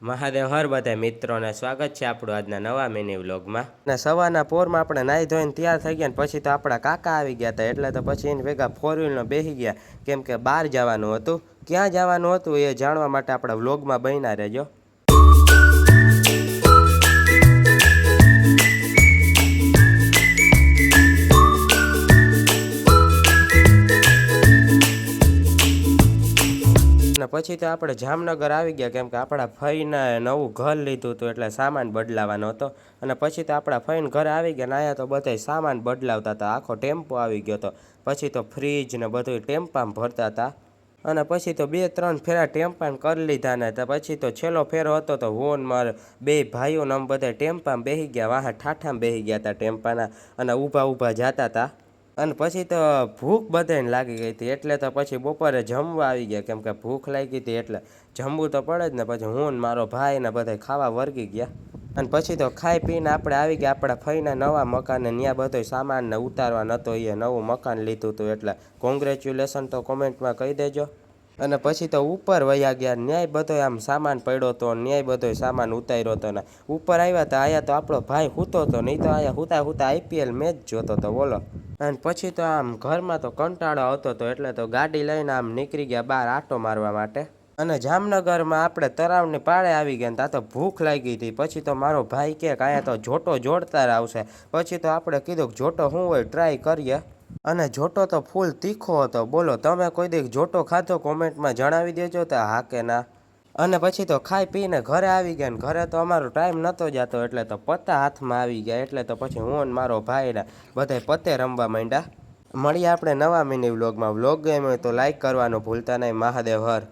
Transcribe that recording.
મહાદેવ હર બધા મિત્રોને સ્વાગત છે આપણું આજના નવા મિની વ્લોગમાં. અને સવારના પોરમાં આપણે નાહી ધોઈને તૈયાર થઈ ગયા ને પછી તો આપણા કાકા આવી ગયા હતા, એટલે તો પછી એને ભેગા ફોર વ્હીલનો બેસી ગયા, કેમ કે બહાર જવાનું હતું. ક્યાં જવાનું હતું એ જાણવા માટે આપણા વ્લોગમાં બન્યા રહેજો. અને પછી તો આપણે જામનગર આવી ગયા, કેમ કે આપણા ફઈને નવું ઘર લીધું હતું એટલે સામાન બદલાવાનો હતો. અને પછી તો આપણા ફઈને ઘરે આવી ગયા ને અહીંયા તો બધા સામાન બદલાવતા હતા, આખો ટેમ્પો આવી ગયો હતો. પછી તો ફ્રીજ ને બધું ટેમ્પામાં ભરતા હતા. અને પછી તો 2-3 ફેરા ટેમ્પાને કરી લીધા ને તો પછી તો છેલ્લો ફેરો હતો તો હું મારે બે ભાઈઓને અમે બધા ટેમ્પામાં બેસી ગયા, વાહ ઠાઠામાં બેસી ગયા હતા ટેમ્પાના, અને ઊભા જતા હતા. અને પછી તો ભૂખ બધાને લાગી ગઈ હતી, એટલે તો પછી બપોરે જમવા આવી ગયા, કેમ કે ભૂખ લાગી હતી એટલે જમવું તો પડે જ ને. પછી હું ને મારો ભાઈ ને બધા ખાવા વર્ગી ગયા. અને પછી તો ખાઈ પીને આપણે આવી ગયા આપણા ફઈના નવા મકાને. ત્યાં બધો સામાન ને ઉતારવા નહોતો, એ નવું મકાન લીધું હતું, એટલે કોંગ્રેચ્યુલેશન તો કોમેન્ટમાં કહી દેજો. અને પછી તો ઉપર વયા ગયા, ન્યાય બધો આમ સામાન પડ્યો હતો, ન્યાય બધો સામાન ઉતાર્યો હતો ને ઉપર આવ્યા હતા. અહીંયા તો આપણો ભાઈ સૂતો હતો, નહીં તો અહીંયા હુતા IPL મેચ જોતો હતો, બોલો. અને પછી તો આમ ઘરમાં તો કંટાળો આવતો હતો, એટલે તો ગાડી લઈને આમ નીકળી ગયા બહાર આટો મારવા માટે. અને જામનગરમાં આપણે તળાવની પાળે આવી ગયા, ત્યાં તો ભૂખ લાગી હતી. પછી તો મારો ભાઈ કે અહીંયા તો જોટો જોડતા આવશે. પછી તો આપણે કીધું કે જોટો શું હોય ટ્રાય કરીએ. અને જોટો તો ફૂલ તીખો હતો, બોલો. તમે કોઈ દી જોટો ખાધો કોમેન્ટમાં જણાવી દેજો તો હા કે ના. અને પછી તો ખાઈ પીને ઘરે આવી ગયા ને ઘરે તો અમારો ટાઈમ નહોતો જતો, એટલે તો પત્તા હાથમાં આવી ગયા. એટલે તો પછી હું ને મારો ભાઈને બધા પત્તે રમવા માંડ્યા. મળીએ આપણે નવા મિની વ્લોગમાં. વ્લોગ ગમ્યો હોય તો લાઈક કરવાનું ભૂલતા નહીં. મહાદેવ હર.